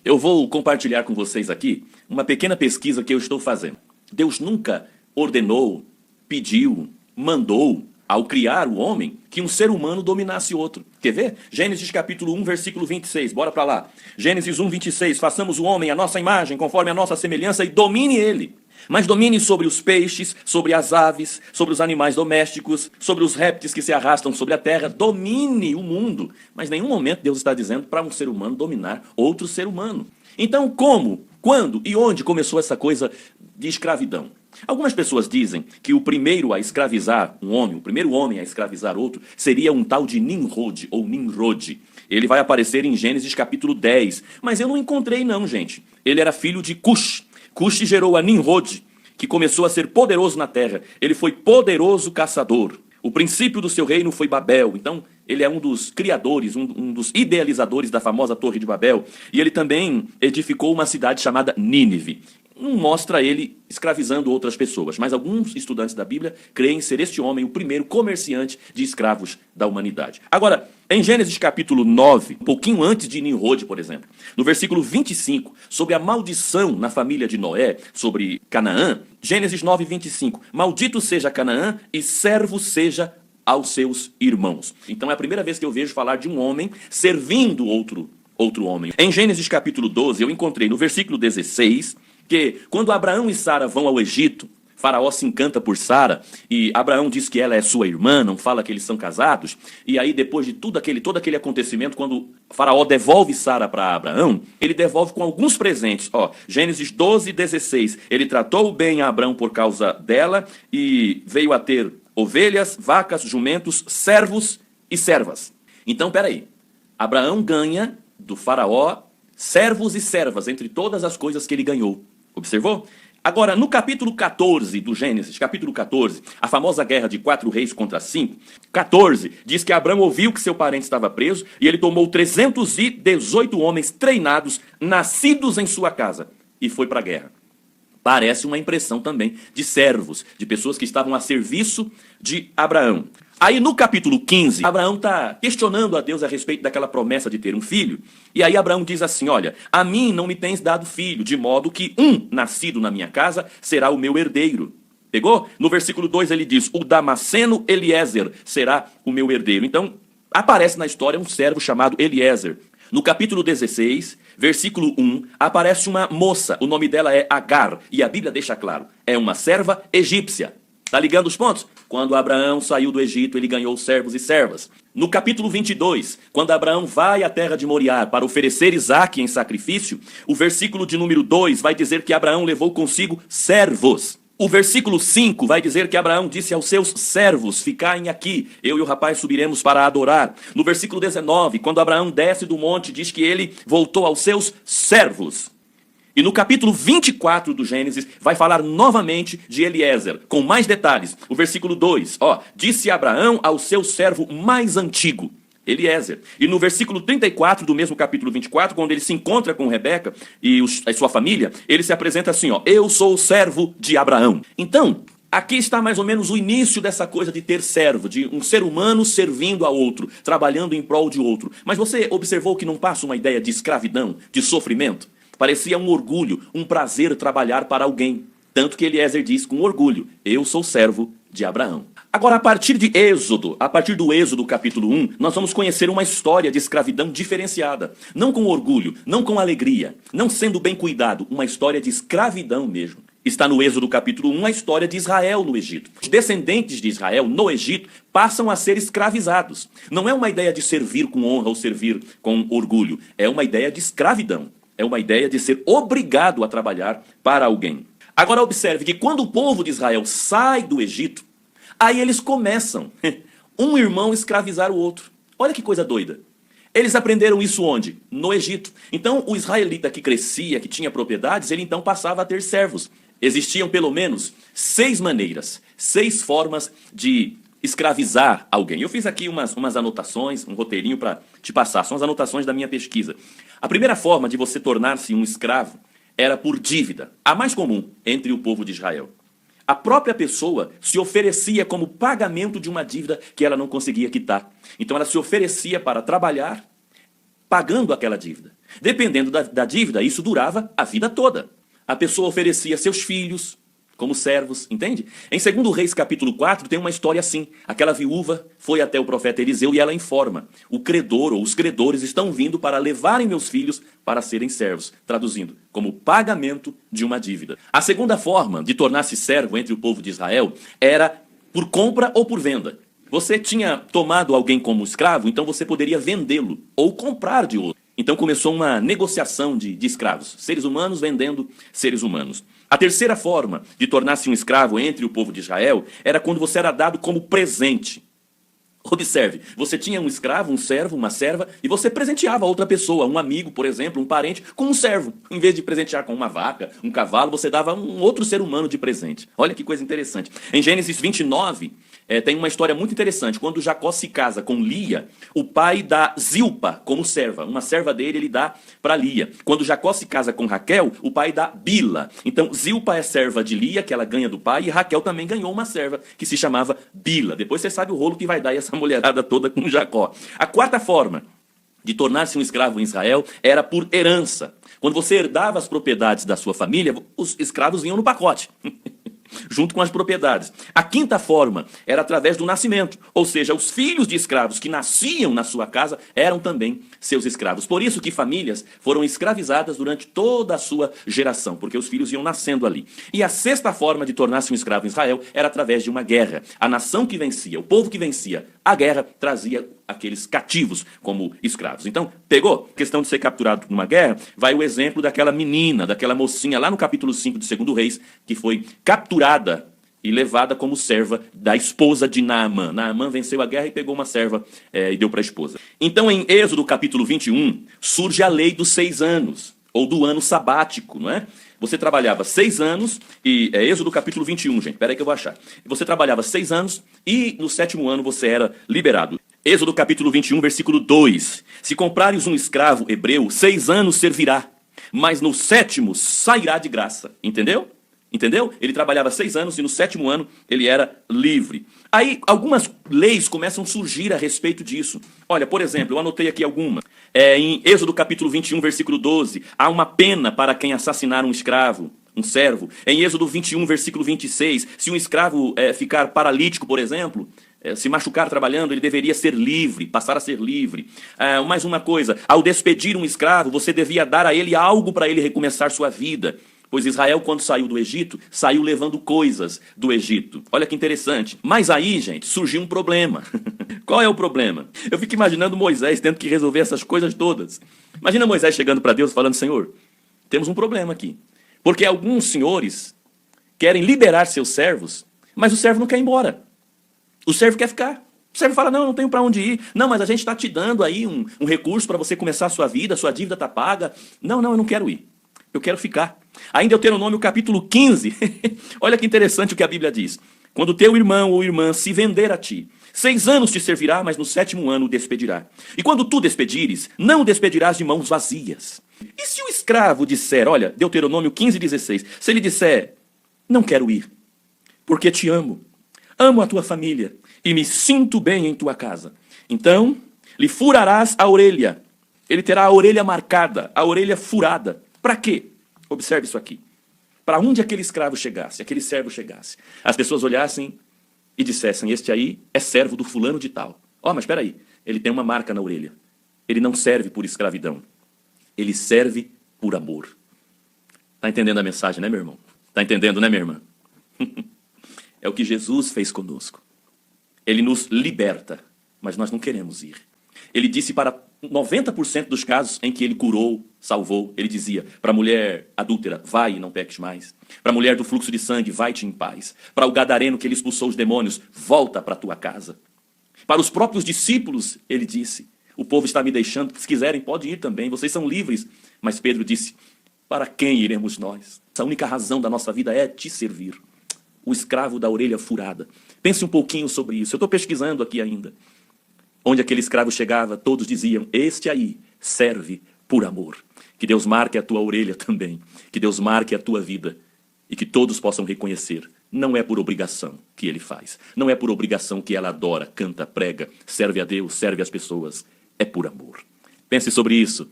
Eu vou compartilhar com vocês aqui uma pequena pesquisa que eu estou fazendo. Deus nunca ordenou, pediu, mandou, ao criar o homem, que um ser humano dominasse outro. Quer ver? Gênesis capítulo 1, versículo 26. Bora para lá. Gênesis 1, 26. Façamos o homem à nossa imagem, conforme a nossa semelhança, e domine ele. Mas domine sobre os peixes, sobre as aves, sobre os animais domésticos, sobre os répteis que se arrastam sobre a terra. Domine o mundo. Mas em nenhum momento Deus está dizendo para um ser humano dominar outro ser humano. Então, como, quando e onde começou essa coisa de escravidão? Algumas pessoas dizem que o primeiro a escravizar um homem, o primeiro homem a escravizar outro, seria um tal de Nimrod, ou Nimrod. Ele vai aparecer em Gênesis capítulo 10. Mas eu não encontrei não, gente. Ele era filho de Cush. Cush gerou a Nimrod, que começou a ser poderoso na terra. Ele foi poderoso caçador. O princípio do seu reino foi Babel. Então, ele é um dos criadores, um dos idealizadores da famosa Torre de Babel. E ele também edificou uma cidade chamada Nínive. Não mostra ele escravizando outras pessoas, mas alguns estudantes da Bíblia creem ser este homem o primeiro comerciante de escravos da humanidade. Agora, em Gênesis capítulo 9, um pouquinho antes de Nimrod, por exemplo, no versículo 25, sobre a maldição na família de Noé, sobre Canaã, Gênesis 9, 25, maldito seja Canaã e servo seja aos seus irmãos. Então é a primeira vez que eu vejo falar de um homem servindo outro homem. Em Gênesis capítulo 12, eu encontrei no versículo 16, que quando Abraão e Sara vão ao Egito, Faraó se encanta por Sara e Abraão diz que ela é sua irmã, não fala que eles são casados. E aí depois de todo aquele acontecimento, quando Faraó devolve Sara para Abraão, ele devolve com alguns presentes. Gênesis 12, 16, ele tratou bem a Abraão por causa dela e veio a ter ovelhas, vacas, jumentos, servos e servas. Então, peraí, Abraão ganha do Faraó servos e servas entre todas as coisas que ele ganhou. Observou? Agora, no capítulo 14 do Gênesis, capítulo 14, a famosa guerra de 4 reis contra 5, 14, diz que Abraão ouviu que seu parente estava preso e ele tomou 318 homens treinados, nascidos em sua casa, e foi para a guerra. Parece uma impressão também de servos, de pessoas que estavam a serviço de Abraão. Aí no capítulo 15, Abraão está questionando a Deus a respeito daquela promessa de ter um filho. E aí Abraão diz assim, olha, a mim não me tens dado filho, de modo que um nascido na minha casa será o meu herdeiro. Pegou? No versículo 2 ele diz, o Damasceno Eliezer será o meu herdeiro. Então aparece na história um servo chamado Eliezer. No capítulo 16, versículo 1, aparece uma moça, o nome dela é Agar, e a Bíblia deixa claro, é uma serva egípcia. Tá ligando os pontos? Quando Abraão saiu do Egito, ele ganhou servos e servas. No capítulo 22, quando Abraão vai à terra de Moriá para oferecer Isaque em sacrifício, o versículo de número 2 vai dizer que Abraão levou consigo servos. O versículo 5 vai dizer que Abraão disse aos seus servos, ficaem aqui, eu e o rapaz subiremos para adorar. No versículo 19, quando Abraão desce do monte, diz que ele voltou aos seus servos. E no capítulo 24 do Gênesis, vai falar novamente de Eliezer, com mais detalhes. O versículo 2, disse Abraão ao seu servo mais antigo, Eliezer. E no versículo 34 do mesmo capítulo 24, quando ele se encontra com Rebeca e a sua família, ele se apresenta assim, eu sou o servo de Abraão. Então, aqui está mais ou menos o início dessa coisa de ter servo, de um ser humano servindo a outro, trabalhando em prol de outro. Mas você observou que não passa uma ideia de escravidão, de sofrimento? Parecia um orgulho, um prazer trabalhar para alguém. Tanto que Eliezer diz com orgulho, eu sou servo de Abraão. Agora, a partir do Êxodo capítulo 1, nós vamos conhecer uma história de escravidão diferenciada. Não com orgulho, não com alegria, não sendo bem cuidado, uma história de escravidão mesmo. Está no Êxodo capítulo 1 a história de Israel no Egito. Os descendentes de Israel no Egito passam a ser escravizados. Não é uma ideia de servir com honra ou servir com orgulho, é uma ideia de escravidão. É uma ideia de ser obrigado a trabalhar para alguém. Agora observe que quando o povo de Israel sai do Egito, aí eles começam, um irmão escravizar o outro. Olha que coisa doida. Eles aprenderam isso onde? No Egito. Então o israelita que crescia, que tinha propriedades, ele então passava a ter servos. Existiam pelo menos 6 maneiras, 6 formas de escravizar alguém. Eu fiz aqui umas anotações, um roteirinho para te passar. São as anotações da minha pesquisa. A primeira forma de você tornar-se um escravo era por dívida. A mais comum entre o povo de Israel. A própria pessoa se oferecia como pagamento de uma dívida que ela não conseguia quitar. Então ela se oferecia para trabalhar pagando aquela dívida. Dependendo da dívida, isso durava a vida toda. A pessoa oferecia seus filhos como servos, entende? Em 2 Reis capítulo 4 tem uma história assim. Aquela viúva foi até o profeta Eliseu e ela informa: o credor ou os credores estão vindo para levarem meus filhos para serem servos. Traduzindo, como pagamento de uma dívida. A segunda forma de tornar-se servo entre o povo de Israel era por compra ou por venda. Você tinha tomado alguém como escravo, então você poderia vendê-lo ou comprar de outro. Então começou uma negociação de escravos, seres humanos vendendo seres humanos. A terceira forma de tornar-se um escravo entre o povo de Israel era quando você era dado como presente. Observe, você tinha um escravo, um servo, uma serva, e você presenteava a outra pessoa, um amigo, por exemplo, um parente, com um servo. Em vez de presentear com uma vaca, um cavalo, você dava um outro ser humano de presente. Olha que coisa interessante. Em Gênesis 29, tem uma história muito interessante. Quando Jacó se casa com Lia, o pai dá Zilpa como serva. Uma serva dele, ele dá para Lia. Quando Jacó se casa com Raquel, o pai dá Bila. Então, Zilpa é serva de Lia, que ela ganha do pai, e Raquel também ganhou uma serva, que se chamava Bila. Depois você sabe o rolo que vai dar essa mulherada toda com Jacó. A quarta forma de tornar-se um escravo em Israel era por herança. Quando você herdava as propriedades da sua família, os escravos vinham no pacote. Junto com as propriedades. A quinta forma era através do nascimento, ou seja, os filhos de escravos que nasciam na sua casa eram também seus escravos. Por isso que famílias foram escravizadas durante toda a sua geração, porque os filhos iam nascendo ali. E a sexta forma de tornar-se um escravo em Israel era através de uma guerra. A nação que vencia, o povo que vencia a guerra, trazia aqueles cativos como escravos. Então, pegou? Questão de ser capturado numa guerra, vai o exemplo daquela menina, daquela mocinha lá no capítulo 5 de 2 Reis, que foi capturada e levada como serva da esposa de Naamã. Naamã venceu a guerra e pegou uma serva e deu para a esposa. Então, em Êxodo capítulo 21, surge a lei dos 6 anos, ou do ano sabático, não é? Você trabalhava 6 anos, e Êxodo capítulo 21, gente, peraí que eu vou achar. Você trabalhava 6 anos e no 7º ano você era liberado. Êxodo capítulo 21, versículo 2. Se comprares um escravo hebreu, 6 anos servirá, mas no 7º sairá de graça. Entendeu? Entendeu? Ele trabalhava 6 anos e no 7º ano ele era livre. Aí algumas leis começam a surgir a respeito disso. Olha, por exemplo, eu anotei aqui algumas. Em Êxodo capítulo 21, versículo 12, há uma pena para quem assassinar um escravo, um servo. Em Êxodo 21, versículo 26, se um escravo ficar paralítico, por exemplo, se machucar trabalhando, ele deveria ser livre, passar a ser livre. Mais uma coisa, ao despedir um escravo, você devia dar a ele algo para ele recomeçar sua vida. Pois Israel, quando saiu do Egito, saiu levando coisas do Egito. Olha que interessante. Mas aí, gente, surgiu um problema. Qual é o problema? Eu fico imaginando Moisés tendo que resolver essas coisas todas. Imagina Moisés chegando para Deus falando: Senhor, temos um problema aqui. Porque alguns senhores querem liberar seus servos, mas o servo não quer ir embora. O servo quer ficar. O servo fala: não tenho para onde ir. Não, mas a gente está te dando aí um recurso para você começar a sua vida, sua dívida está paga. Não, eu não quero ir. Eu quero ficar. Ainda em Deuteronômio capítulo 15, olha que interessante o que a Bíblia diz. Quando teu irmão ou irmã se vender a ti, 6 anos te servirá, mas no 7º ano o despedirá. E quando tu despedires, não o despedirás de mãos vazias. E se o escravo disser, olha, Deuteronômio 15, 16, se ele disser: não quero ir, porque te amo, amo a tua família e me sinto bem em tua casa, então lhe furarás a orelha. Ele terá a orelha marcada, a orelha furada. Para quê? Observe isso aqui. Para onde aquele escravo chegasse, aquele servo chegasse, as pessoas olhassem e dissessem: este aí é servo do fulano de tal. Mas espera aí, ele tem uma marca na orelha. Ele não serve por escravidão. Ele serve por amor. Está entendendo a mensagem, né, meu irmão? Está entendendo, né, minha irmã? É o que Jesus fez conosco. Ele nos liberta, mas nós não queremos ir. Ele disse para 90% dos casos em que ele curou, salvou, ele dizia para a mulher adúltera: vai e não peques mais. Para a mulher do fluxo de sangue: vai-te em paz. Para o gadareno que ele expulsou os demônios: volta para a tua casa. Para os próprios discípulos, ele disse: o povo está me deixando, se quiserem pode ir também, vocês são livres. Mas Pedro disse: para quem iremos nós? A única razão da nossa vida é te servir. O escravo da orelha furada. Pense um pouquinho sobre isso. Eu estou pesquisando aqui ainda. Onde aquele escravo chegava, todos diziam: este aí serve por amor. Que Deus marque a tua orelha também. Que Deus marque a tua vida. E que todos possam reconhecer. Não é por obrigação que ele faz. Não é por obrigação que ela adora, canta, prega, serve a Deus, serve as pessoas. É por amor. Pense sobre isso.